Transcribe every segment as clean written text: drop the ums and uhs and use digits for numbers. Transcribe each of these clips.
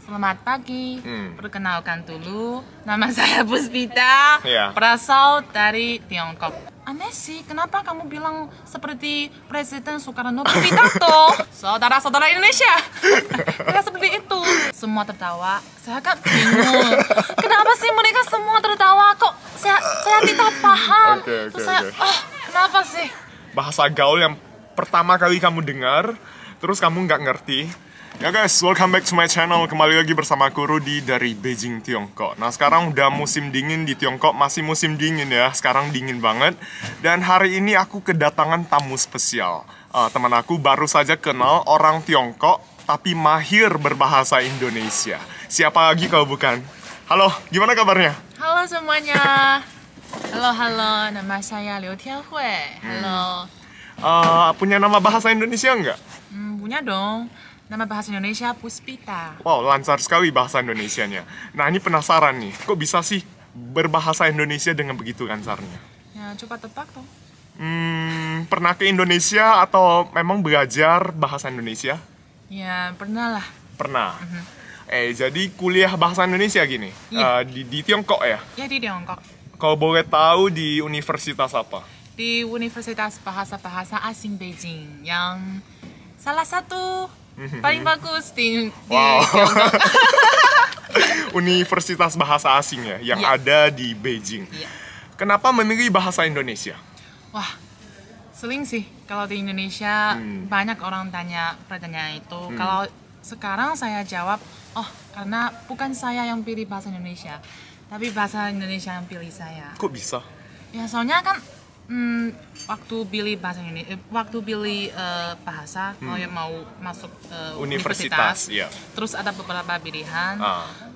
Selamat pagi. Perkenalkan dulu, nama saya Puspita. Berasal dari Tiongkok. Aneh sih, kenapa kamu bilang seperti Presiden Soekarno berpidato? Saudara-saudara Indonesia, tidak seperti itu. Semua tertawa. Saya kan bingung. Kenapa sih mereka semua tertawa? Kok saya tidak paham. Kenapa sih? Bahasa gaul yang pertama kali kamu dengar, terus kamu nggak ngerti. Ya guys, welcome back to my channel. Kembali lagi bersama aku Rudy dari Beijing, Tiongkok. Nah sekarang udah musim dingin di Tiongkok. Masih musim dingin ya, sekarang dingin banget. Dan hari ini aku kedatangan tamu spesial. Teman aku baru saja kenal orang Tiongkok, tapi mahir berbahasa Indonesia. Siapa lagi kalau bukan? Halo, gimana kabarnya? Halo semuanya. Halo, nama saya Liu Tianhui. Halo. Punya nama bahasa Indonesia nggak? Punya dong. Nama bahasa Indonesia Puspita. Wow, lancar sekali bahasa Indonesianya. Nah, ini penasaran nih, kok bisa sih berbahasa Indonesia dengan begitu lancarnya? Ya, coba tebak dong. Pernah ke Indonesia atau memang belajar bahasa Indonesia? Ya, pernah lah. Pernah. Jadi kuliah bahasa Indonesia gini? Di Tiongkok ya? Ya, di Tiongkok. Kalau boleh tahu di universitas apa? Di Universitas Bahasa-Bahasa Asing Beijing, yang salah satu paling bagus di Tiongkok. Universitas Bahasa Asing ya, yang ada di Beijing. Kenapa memilih bahasa Indonesia? Wah, sering sih kalau di Indonesia banyak orang tanya pertanyaan itu. Kalau sekarang saya jawab, karena bukan saya yang pilih bahasa Indonesia, tapi bahasa Indonesia yang pilih saya. Kok bisa? Ya soalnya kan waktu pilih bahasa Indonesia, waktu pilih bahasa, kalau yang mau masuk universitas, terus ada beberapa pilihan.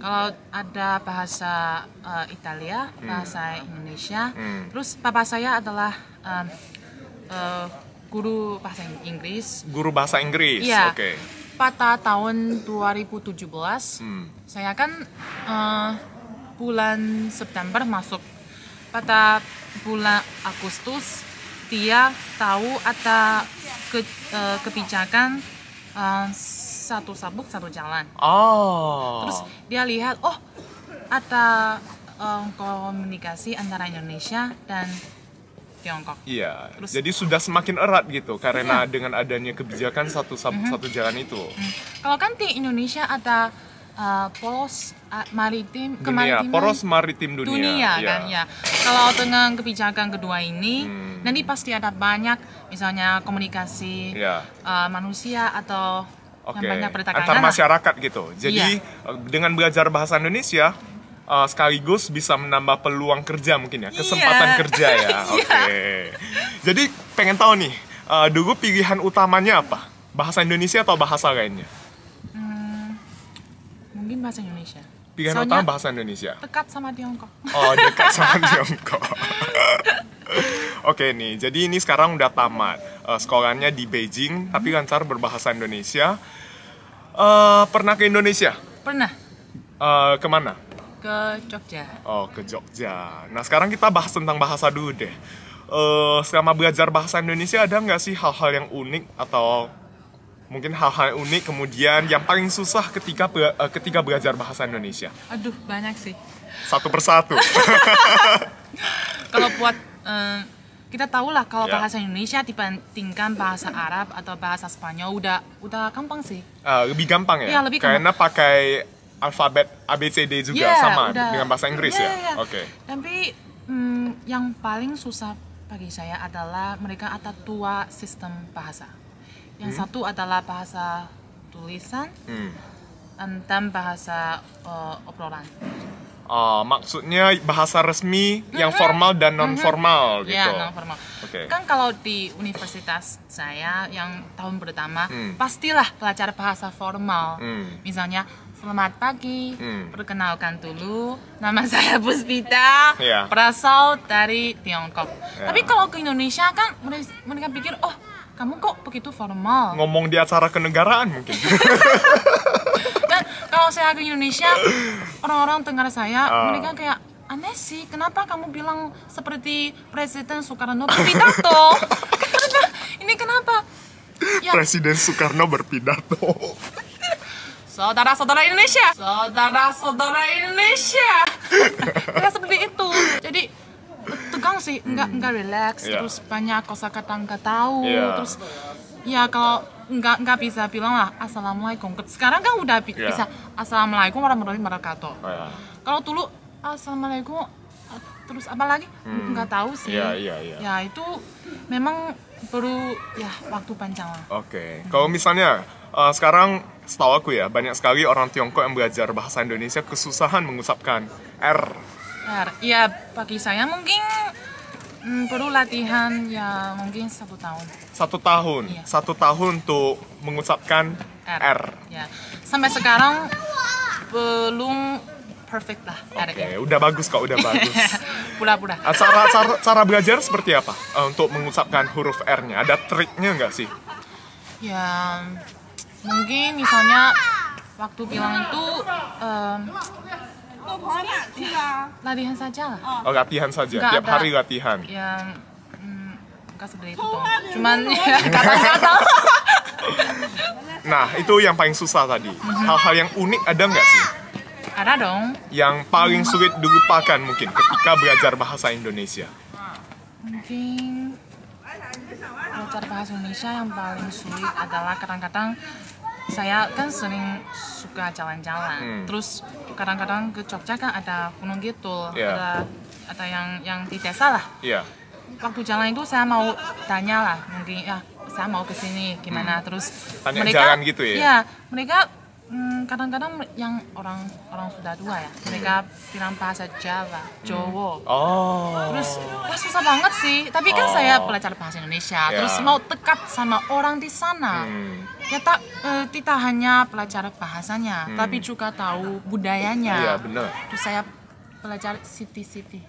Kalau ada bahasa Italia, bahasa Indonesia, terus papa saya adalah guru bahasa Inggris. Guru bahasa Inggris, ya. Oke. Pada tahun 2017, saya kan bulan September masuk. Pada bulan Agustus dia tahu ada kebijakan satu sabuk satu jalan. Terus dia lihat ada komunikasi antara Indonesia dan Tiongkok. Iya. Terus, jadi sudah semakin erat gitu karena dengan adanya kebijakan satu sabuk satu jalan itu. Kalau kan di Indonesia ada poros maritim poros maritim dunia kan ya. Kalau dengan kebijakan kedua ini nanti pasti ada banyak misalnya komunikasi manusia atau yang banyak perdagangan antar masyarakat gitu. Jadi dengan belajar bahasa Indonesia sekaligus bisa menambah peluang kerja mungkin ya, kesempatan kerja ya. Jadi pengen tahu nih, dulu pilihan utamanya apa? Bahasa Indonesia atau bahasa lainnya? Mungkin bahasa Indonesia. Pilihan utama bahasa Indonesia. Dekat sama Tiongkok. Dekat sama Tiongkok. Oke nih, jadi ini sekarang udah tamat sekolahnya di Beijing, tapi lancar berbahasa Indonesia. Pernah ke Indonesia? Pernah. Kemana? Ke Jogja. Ke Jogja. Nah sekarang kita bahas tentang bahasa dulu deh. Selama belajar bahasa Indonesia ada nggak sih hal-hal yang unik atau mungkin hal-hal unik kemudian yang paling susah ketika belajar bahasa Indonesia? Aduh, banyak sih. Satu persatu. Kalau buat kita tahu lah kalau bahasa Indonesia dibandingkan bahasa Arab atau bahasa Spanyol udah gampang sih. Lebih gampang ya? Lebih gampang. Karena pakai alfabet ABCD juga sama dengan bahasa Inggris ya? Oke. Tapi yang paling susah bagi saya adalah mereka ada dua sistem bahasa. Yang satu adalah bahasa tulisan dan bahasa obrolan. Maksudnya bahasa resmi yang formal dan non-formal gitu. Ya, non-formal. Kan kalau di universitas saya yang tahun pertama, pastilah belajar bahasa formal. Misalnya, selamat pagi, perkenalkan dulu, nama saya Puspita, berasal dari Tiongkok. Tapi kalau ke Indonesia kan mereka pikir, kamu kok begitu formal? Ngomong di acara kenegaraan mungkin. Dan kalau saya ke Indonesia, orang-orang dengar saya, mereka kayak, aneh sih, kenapa kamu bilang seperti Presiden Soekarno berpidato? Ini kenapa? Presiden Soekarno berpidato. saudara-saudara Indonesia. Saudara-saudara Indonesia. Kayak seperti itu. Jadi tegang sih, enggak relax, terus banyak kosakata nggak tahu, terus ya kalau nggak bisa bilang lah assalamualaikum. Sekarang kan udah bisa assalamualaikum warahmatullahi wabarakatuh. Kalau dulu assalamualaikum terus apa lagi nggak tahu sih. Ya itu memang perlu ya waktu panjang lah. Oke. Kalau misalnya sekarang setahu aku ya banyak sekali orang Tiongkok yang belajar bahasa Indonesia kesusahan mengucapkan R. Ya bagi saya mungkin perlu latihan ya mungkin 1 tahun. 1 tahun? Iya. 1 tahun untuk mengucapkan R. Ya. Sampai sekarang belum perfect lah. Oke, udah bagus kok, udah bagus. Pura-pura. Cara belajar seperti apa untuk mengucapkan huruf R-nya? Ada triknya nggak sih? Ya mungkin misalnya waktu bilang itu latihan saja lah. Oh, latihan saja. Tiap hari latihan. Ya, enggak seperti itu dong. Cuman ya, kata-kata. Nah, itu yang paling susah tadi. Hal-hal yang unik ada nggak sih? Ada dong. Yang paling sulit dilupakan mungkin ketika belajar bahasa Indonesia. Mungkin belajar bahasa Indonesia yang paling sulit adalah kadang-kadang saya kan sering suka jalan-jalan, terus kadang-kadang ke Jogja kan ada gunung gitu, ada yang di desa lah. Waktu jalan itu saya mau tanya lah, mungkin ya saya mau ke sini gimana, terus tanya mereka jalan gitu ya? Ya mereka kadang-kadang yang orang sudah tua ya, mereka bilang bahasa Jawa, Jawa. Terus susah banget sih. Tapi kan saya belajar bahasa Indonesia, terus mau dekat sama orang di sana. Kita tidak hanya belajar bahasanya, tapi juga tahu budayanya. Iya benar. Terus saya belajar siti-siti.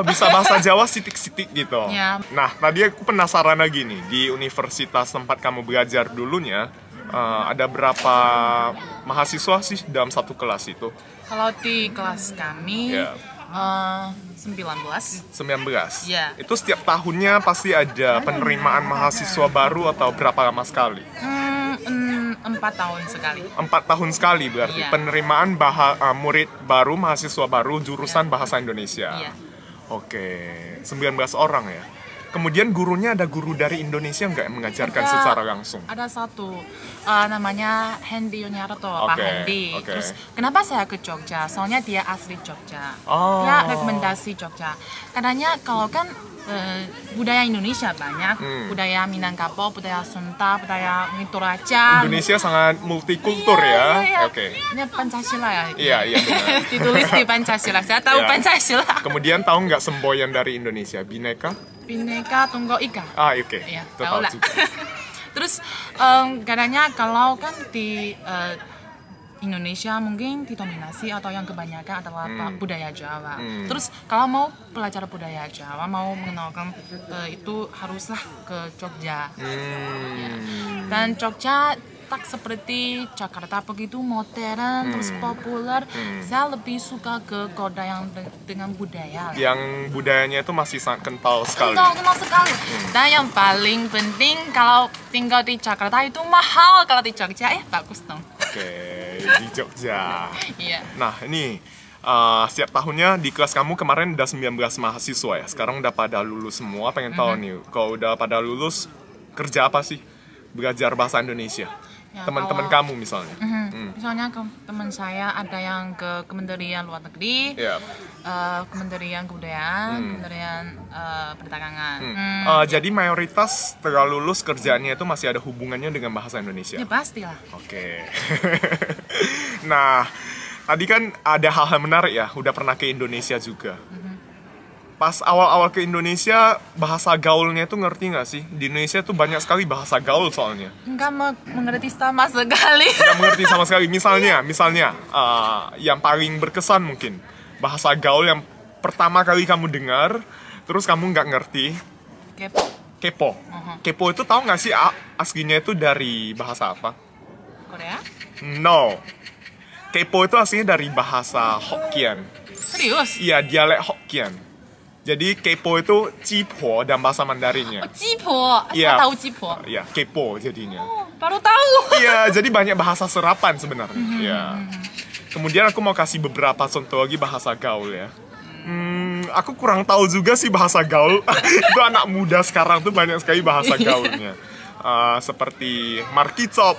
Bisa bahasa Jawa sitik-sitik gitu. Ya. Nah, tadi aku penasaran lagi nih, di universitas tempat kamu belajar dulunya, ada berapa mahasiswa sih dalam satu kelas itu? Kalau di kelas kami 19. Ya. Itu setiap tahunnya pasti ada penerimaan mahasiswa baru atau berapa lama sekali? 4 tahun sekali. 4 tahun sekali berarti penerimaan murid baru, mahasiswa baru jurusan bahasa Indonesia. Oke, 19 orang ya. Kemudian gurunya ada guru dari Indonesia nggak yang mengajarkan secara langsung? Ada satu, namanya Hendy Yuniarto, Pak Hendy. Terus kenapa saya ke Jogja? Soalnya dia asli Jogja. Dia rekomendasi Jogja. Katanya kalau kan budaya Indonesia banyak, budaya Minangkabau, budaya Sunda, budaya Toraja. Indonesia sangat multikultur ya. Ini Pancasila ya. Iya benar. Ditulis di Pancasila. Saya tahu Pancasila. Kemudian tahu nggak semboyan dari Indonesia? Bineka Tunggal Ika. Iya, tahu lah. Terus katanya kalau kan di Indonesia mungkin didominasi atau yang kebanyakan adalah budaya Jawa. Terus kalau mau belajar budaya Jawa, mau mengenalkan itu haruslah ke Jogja. Dan Jogja tak seperti Jakarta begitu modern terus populer. Saya lebih suka ke kota yang dengan budaya. Yang budayanya itu masih sangat kental sekali. Kental sekali. Dan yang paling penting kalau tinggal di Jakarta itu mahal, kalau di Jogja bagus dong. Di Jogja. Iya. Nah ini setiap tahunnya di kelas kamu kemarin udah 19 mahasiswa ya. Sekarang udah pada lulus semua. Pengen tahu nih, kalau udah pada lulus kerja apa sih? Belajar bahasa Indonesia. Teman-teman kamu misalnya. Misalnya teman saya ada yang ke Kementerian Luar Negeri, Kementerian Kebudayaan, Kementerian Perdagangan. Jadi mayoritas setelah lulus kerjaannya itu masih ada hubungannya dengan bahasa Indonesia? Ya pastilah. Oke. Nah, tadi kan ada hal-hal menarik ya, udah pernah ke Indonesia juga. Pas awal-awal ke Indonesia, bahasa gaulnya itu ngerti nggak sih? Di Indonesia tuh banyak sekali bahasa gaul soalnya. Nggak mengerti sama sekali. Nggak mengerti sama sekali. Misalnya, yang paling berkesan mungkin bahasa gaul yang pertama kali kamu dengar, terus kamu nggak ngerti. Kepo. Kepo itu tahu nggak sih aslinya itu dari bahasa apa? Korea? No. Kepo itu aslinya dari bahasa Hokkien. Serius? Iya, dialek Hokkien. Jadi kepo itu cipo dalam bahasa Mandarinnya. Cipo, saya tahu cipo. Iya, kepo jadinya. Baru tahu. Iya, jadi banyak bahasa serapan sebenarnya. Iya. Kemudian aku mau kasih beberapa contoh lagi bahasa gaul ya. Aku kurang tahu juga sih bahasa gaul. Itu anak muda sekarang tuh banyak sekali bahasa gaulnya. Seperti markicop.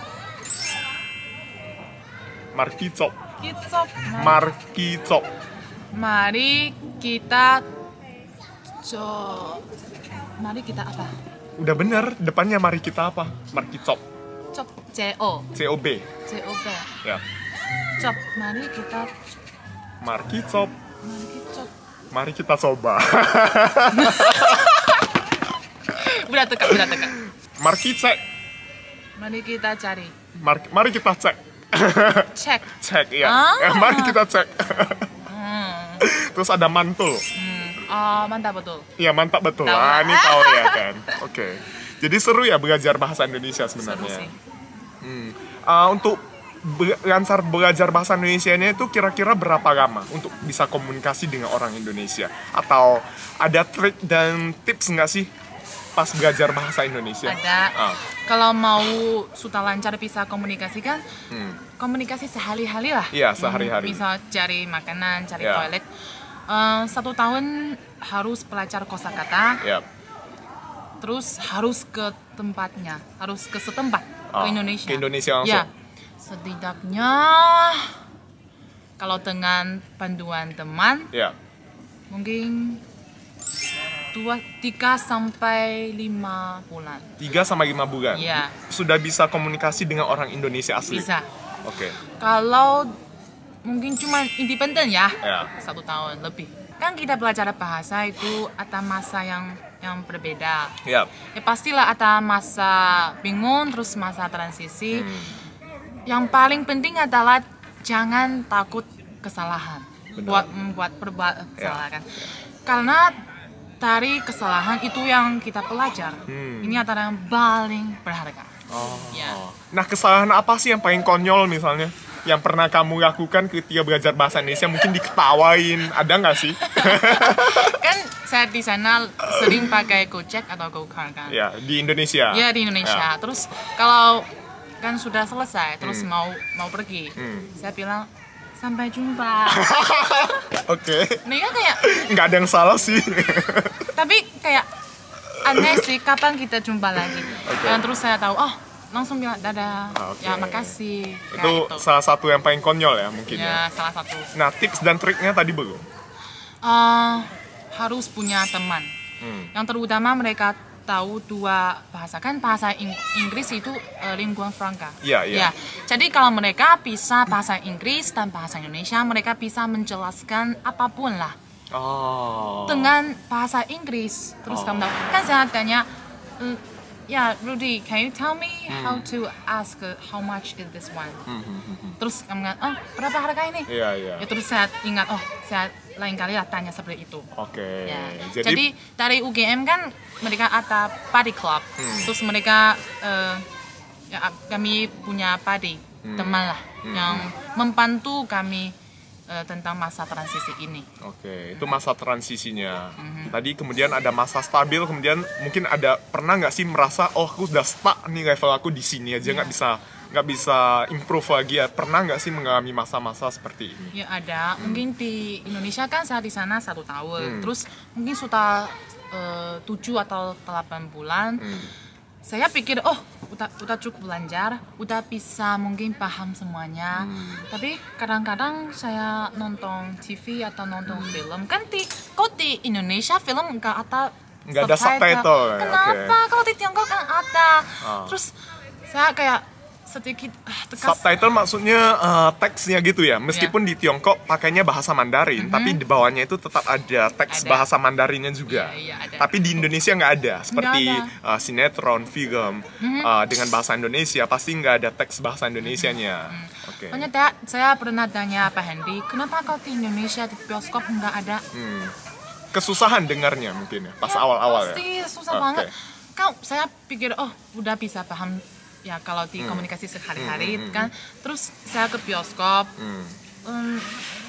Markicop. Kicop. Markicop. Mari kita Mari kita apa? Udah bener, depannya mari kita apa? Markicop. Cop. C-O. C-O-B. C-O-B. Ya. Cop. Mari kita Markicop. cop. Mari kita coba. Udah teka. Markicek. Mari kita cari. Mari kita cek. Cek. Cek, ya. Mari kita cek. Terus ada mantul. Mantap betul. Iya, mantap betul. Tahu. Ini tahu ya kan. Oke. Jadi seru ya belajar bahasa Indonesia Seru sebenarnya. sih. Untuk belajar bahasa Indonesianya itu kira-kira berapa lama untuk bisa komunikasi dengan orang Indonesia? Atau ada trik dan tips nggak sih pas belajar bahasa Indonesia? Ada. Kalau mau sudah lancar bisa komunikasikan, komunikasi sehari-hari lah. Iya, sehari-hari. Bisa cari makanan, cari toilet. 1 tahun harus belajar kosakata. Yap. Terus harus ke tempatnya, harus ke setempat, ke Indonesia. Ke Indonesia langsung. Ya, setidaknya kalau dengan panduan teman, mungkin 3 sampai 5 bulan. 3 sampai 5 bulan? Iya. Sudah bisa komunikasi dengan orang Indonesia asli? Bisa. Oke. Kalau mungkin cuma independen ya, 1 tahun lebih. Kan kita belajar bahasa itu ada masa yang berbeda. Yap. Ya pastilah ada masa bingung, terus masa transisi. Yang paling penting adalah jangan takut kesalahan. Membuat kesalahan. Karena dari kesalahan itu yang kita pelajar. Ini adalah yang paling berharga. Nah, kesalahan apa sih yang paling konyol misalnya? Yang pernah kamu lakukan ketika belajar bahasa Indonesia, mungkin diketawain, ada nggak sih? Kan saya di sana sering pakai Gojek atau GoCar kan? Ya, di Indonesia. Ya, di Indonesia. Terus kalau kan sudah selesai, terus mau pergi, saya bilang sampai jumpa. Oke. Ini kan kayak nggak ada yang salah sih. tapi kayak aneh sih, kapan kita jumpa lagi? Dan terus saya tahu, langsung bilang dadah, ya makasih. Itu salah satu yang paling konyol ya mungkin ya. Ya, salah satu. Nah, tips dan triknya tadi belum? Harus punya teman. Yang terutama mereka tahu 2 bahasa, kan bahasa Inggris itu lingua franca. Iya. Jadi kalau mereka bisa bahasa Inggris dan bahasa Indonesia, mereka bisa menjelaskan apapun lah. Dengan bahasa Inggris. Terus kamu tahu, kan saya tanya, Rudy, can you tell me how to ask how much is this one? Terus kamu bilang, berapa harga ini? Iya. Ya, terus saya ingat, saya lain kali lah tanya seperti itu. Oke. Ya. Jadi dari UGM kan mereka ada buddy club. Terus mereka, kami punya buddy, teman lah, yang membantu kami tentang masa transisi ini. Oke, itu masa transisinya. Tadi kemudian ada masa stabil, kemudian mungkin ada pernah nggak sih merasa aku udah stuck nih, level aku di sini aja, nggak bisa improve lagi ya? Pernah nggak sih mengalami masa-masa seperti ini? Ya ada, mungkin di Indonesia kan saya di sana 1 tahun, terus mungkin sudah 7 atau 8 bulan. Saya pikir, udah cukup belajar, udah bisa mungkin paham semuanya. Tapi kadang-kadang saya nonton TV atau nonton film, kan kok di Indonesia film nggak ada subtitle. Kenapa? Kalau di Tiongkok kan ada. Terus saya kayak sedikit tekas. Subtitle maksudnya teksnya gitu ya. Meskipun di Tiongkok pakainya bahasa Mandarin, tapi di bawahnya itu tetap ada teks bahasa Mandarinnya juga. Ada. Tapi di Indonesia nggak ada. Seperti sinetron, film dengan bahasa Indonesia pasti nggak ada teks bahasa Indonesianya. Makanya saya pernah tanya Pak Hendy, kenapa kalau di Indonesia di bioskop nggak ada? Kesusahan dengarnya mungkin ya, pas awal-awal ya. Pasti susah banget. Kalau saya pikir, udah bisa paham. Ya kalau di komunikasi sehari-hari kan, terus saya ke bioskop,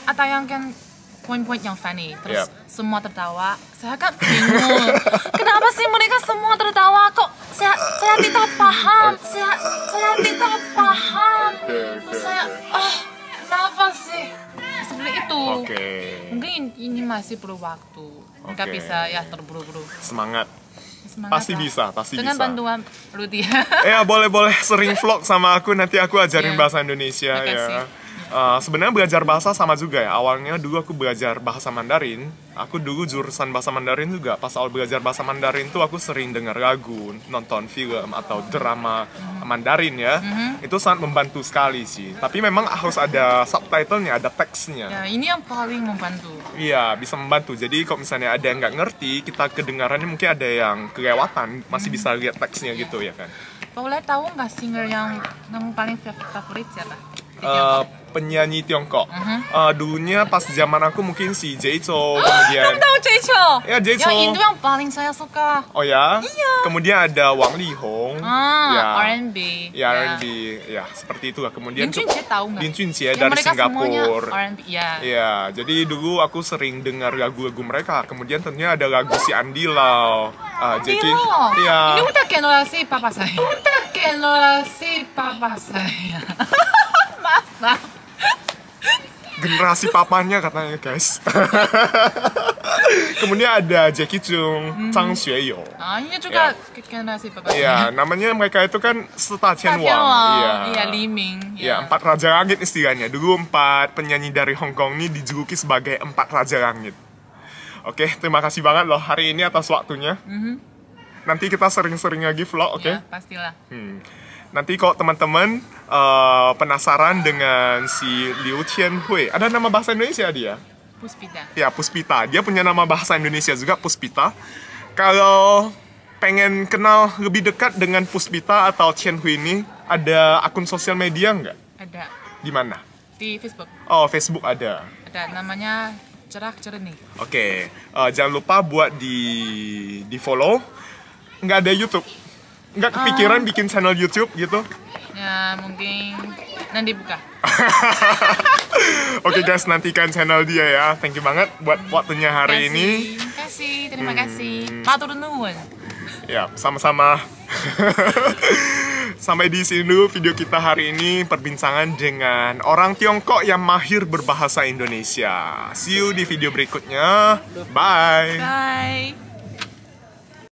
ada yang kan poin-poin yang funny, terus semua tertawa, saya kan bingung, kenapa sih mereka semua tertawa, kok saya tidak paham. Saya tidak paham. Saya kenapa sih seperti itu? Mungkin ini masih perlu waktu. Nggak bisa ya terburu-buru. Semangat. Pasti bisa. Dengan bantuan Rudy. Ya boleh sering vlog sama aku, nanti aku ajarin bahasa Indonesia ya. Sebenarnya belajar bahasa sama juga ya. Awalnya dulu aku belajar bahasa Mandarin. Aku dulu jurusan bahasa Mandarin juga. Pas awal belajar bahasa Mandarin tuh aku sering dengar lagu, nonton film atau drama Mandarin ya. Itu sangat membantu sekali sih. Tapi memang harus ada subtitlenya, ada teksnya. Ya, ini yang paling membantu. Iya, bisa membantu. Jadi kalau misalnya ada yang nggak ngerti, kita kedengarannya mungkin ada yang kelewatan, masih bisa lihat teksnya gitu ya kan. Boleh tahu nggak singer yang kamu paling favorit siapa? Penyanyi Tiongkok. Dulunya pas zaman aku mungkin si Jay-Chou, kemudian kamu tahu Jay-Chou? Ya, Jay-Chou. Yang itu yang paling saya suka. Oh ya? Iya. Kemudian ada Wang Lihong. R&B. Ya, R&B. Ya, seperti itulah. Kemudian Lin Junjie tahu nggak? Lin Junjie dari Singapura. R&B, ya. Iya, jadi dulu aku sering dengar lagu-lagu mereka. Kemudian tentunya ada lagu si Andy Lau. Andy Lau? Iya. Ini udah generasi papa saya. Maaf. Generasi papanya katanya guys. Kemudian ada Jackie Chung, Zhang Xueyo. Ini juga generasi papanya. Iya, namanya mereka itu kan Seta Qian Wang. Iya, Li Ming. Iya, 4 Raja Langit istilahnya. Dulu 4 penyanyi dari Hong Kong ini dijuluki sebagai 4 Raja Langit. Oke, terima kasih banget loh hari ini atas waktunya. Nanti kita sering-sering lagi vlog, oke? Ya, pastilah. Nanti kalau teman-teman penasaran dengan si Liu Tianhui, ada nama bahasa Indonesia dia? Puspita. Ya, Puspita. Dia punya nama bahasa Indonesia juga, Puspita. Kalau pengen kenal lebih dekat dengan Puspita atau Tianhui ini, ada akun sosial media nggak? Ada. Di mana? Di Facebook. Oh, Facebook ada. Ada, namanya Cerak Cernih. Oke, jangan lupa buat di follow. Nggak ada YouTube. Nggak kepikiran bikin channel YouTube gitu? Ya, mungkin nanti buka. Oke guys, nantikan channel dia ya. Thank you banget buat waktunya hari ini. Terima kasih. Matur nuwun. Ya, sama-sama. Sampai di sini dulu video kita hari ini, perbincangan dengan orang Tiongkok yang mahir berbahasa Indonesia. See you di video berikutnya. Bye. Bye.